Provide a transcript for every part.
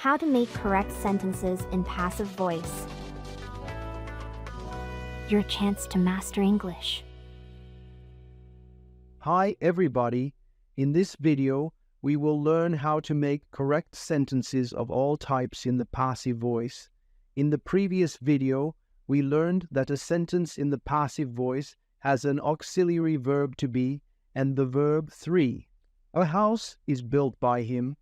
How to make correct sentences in passive voice. Your chance to master English. Hi everybody, in this video we will learn how to make correct sentences of all types in the passive voice. In the previous video we learned that a sentence in the passive voice has an auxiliary verb to be and the verb 3. A house is built by him.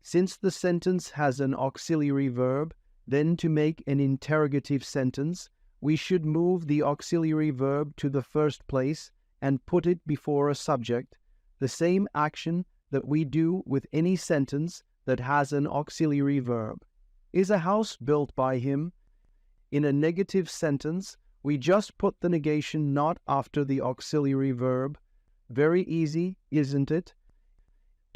Since the sentence has an auxiliary verb, then to make an interrogative sentence, we should move the auxiliary verb to the first place and put it before a subject, the same action that we do with any sentence that has an auxiliary verb. Is a house built by him? In a negative sentence, we just put the negation not after the auxiliary verb. Very easy, isn't it?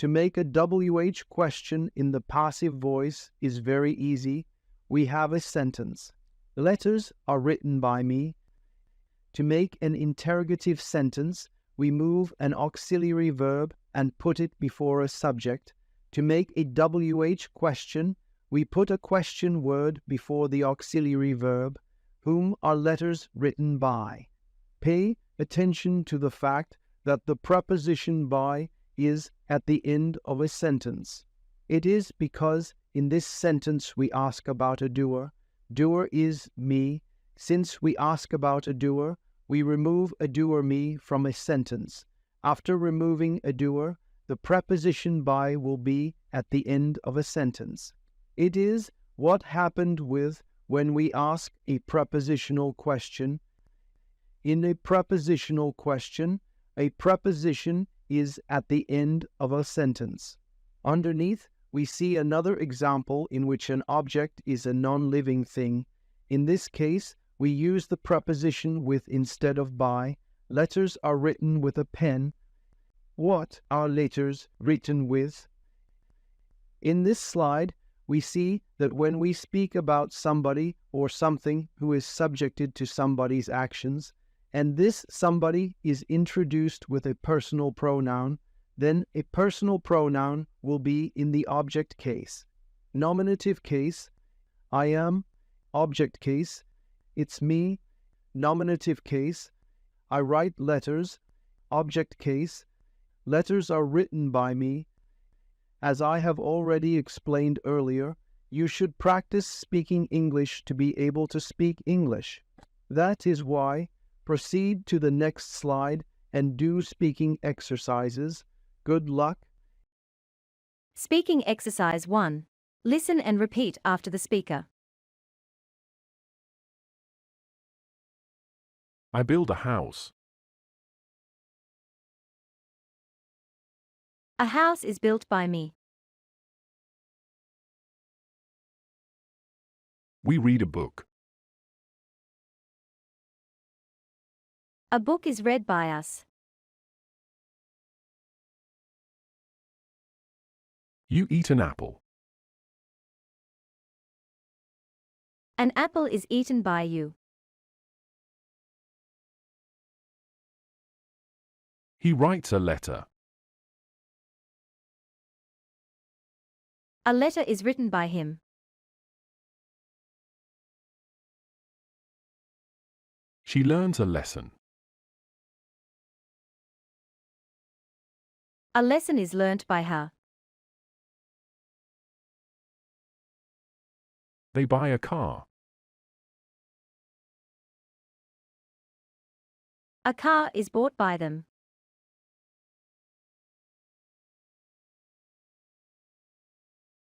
To make a WH question in the passive voice is very easy. We have a sentence. Letters are written by me. To make an interrogative sentence, we move an auxiliary verb and put it before a subject. To make a WH question, we put a question word before the auxiliary verb. Whom are letters written by? Pay attention to the fact that the preposition by is at the end of a sentence. It is because in this sentence we ask about a doer. Doer is me. Since we ask about a doer, we remove a doer me from a sentence. After removing a doer, the preposition by will be at the end of a sentence. It is what happened with when we ask a prepositional question. In a prepositional question, a preposition is at the end of a sentence. Underneath, we see another example in which an object is a non-living thing. In this case, we use the preposition with instead of by. Letters are written with a pen. What are letters written with? In this slide, we see that when we speak about somebody or something who is subjected to somebody's actions, and this somebody is introduced with a personal pronoun, then a personal pronoun will be in the object case. Nominative case, I am. Object case, it's me. Nominative case, I write letters. Object case, letters are written by me. As I have already explained earlier, you should practice speaking English to be able to speak English. That is why proceed to the next slide and do speaking exercises. Good luck. Speaking exercise 1. Listen and repeat after the speaker. I build a house. A house is built by me. We read a book. A book is read by us. You eat an apple. An apple is eaten by you. He writes a letter. A letter is written by him. She learns a lesson. A lesson is learnt by her. They buy a car. A car is bought by them.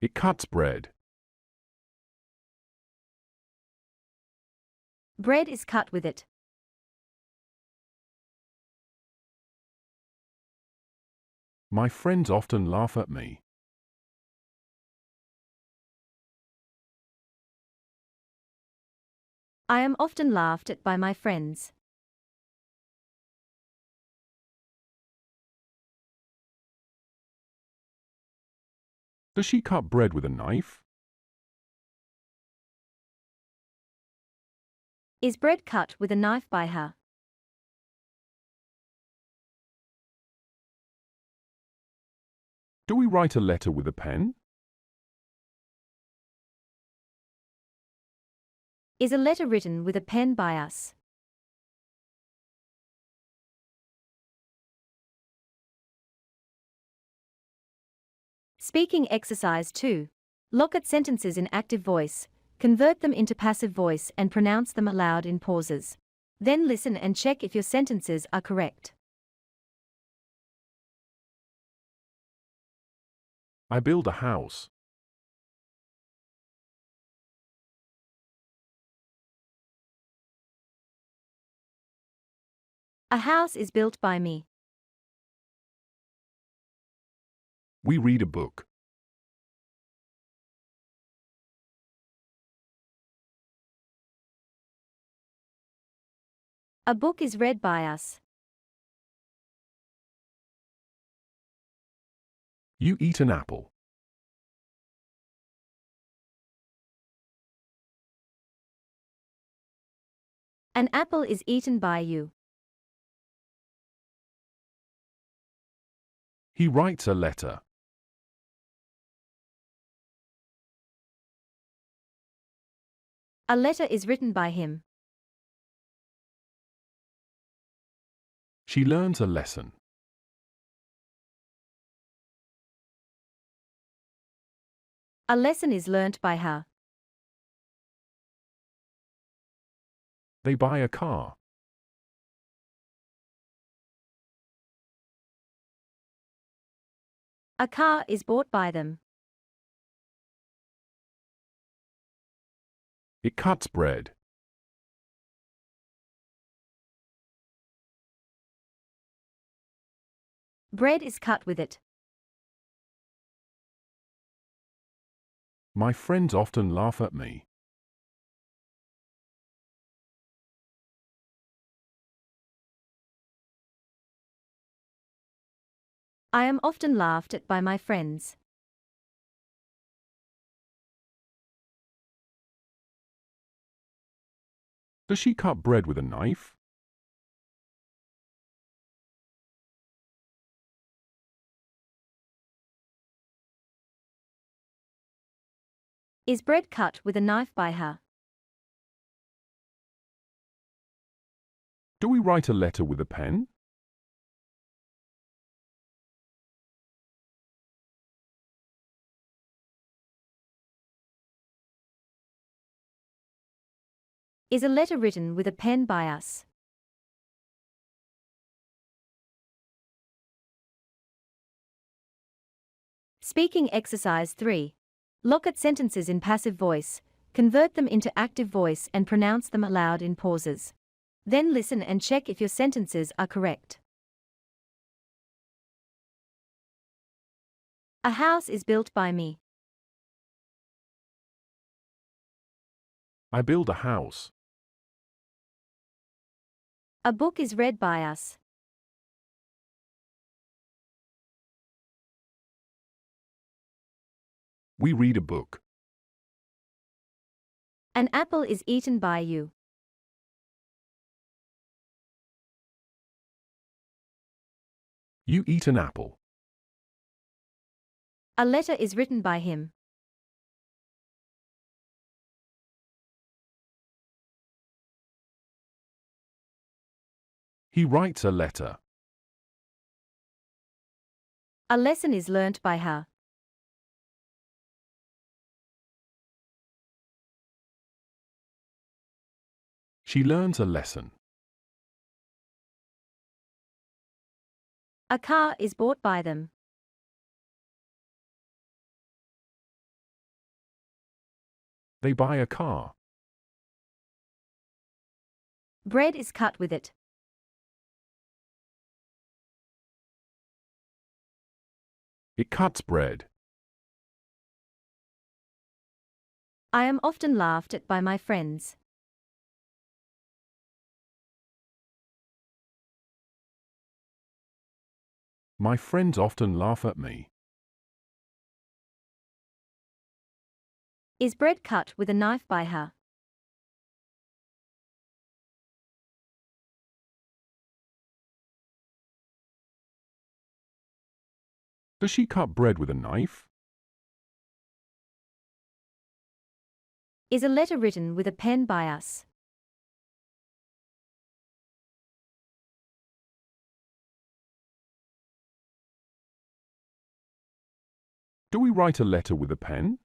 It cuts bread. Bread is cut with it. My friends often laugh at me. I am often laughed at by my friends. Does she cut bread with a knife? Is bread cut with a knife by her? Do we write a letter with a pen? Is a letter written with a pen by us? Speaking exercise 2. Look at sentences in active voice, convert them into passive voice and pronounce them aloud in pauses. Then listen and check if your sentences are correct. I build a house. A house is built by me. We read a book. A book is read by us. You eat an apple. An apple is eaten by you. He writes a letter. A letter is written by him. She learns a lesson. A lesson is learnt by her. They buy a car. A car is bought by them. It cuts bread. Bread is cut with it. My friends often laugh at me. I am often laughed at by my friends. Does she cut bread with a knife? Is bread cut with a knife by her? Do we write a letter with a pen? Is a letter written with a pen by us? Speaking exercise 3. Look at sentences in passive voice, convert them into active voice and pronounce them aloud in pauses. Then listen and check if your sentences are correct. A house is built by me. I build a house. A book is read by us. We read a book. An apple is eaten by you. You eat an apple. A letter is written by him. He writes a letter. A lesson is learnt by her. She learns a lesson. A car is bought by them. They buy a car. Bread is cut with it. It cuts bread. I am often laughed at by my friends. My friends often laugh at me. Is bread cut with a knife by her? Does she cut bread with a knife? Is a letter written with a pen by us? Do we write a letter with a pen?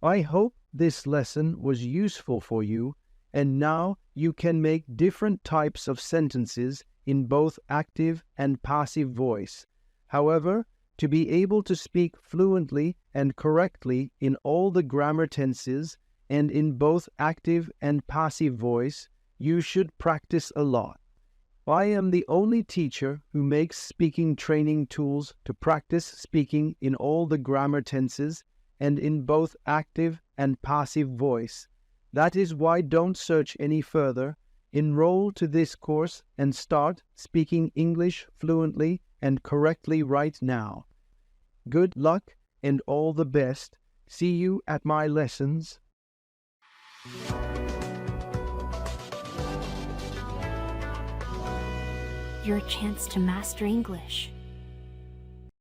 I hope this lesson was useful for you, and now you can make different types of sentences in both active and passive voice. However, to be able to speak fluently and correctly in all the grammar tenses and in both active and passive voice, you should practice a lot. I am the only teacher who makes speaking training tools to practice speaking in all the grammar tenses and in both active and passive voice. That is why don't search any further. Enroll to this course and start speaking English fluently and correctly right now. Good luck and all the best. See you at my lessons. Your chance to master English.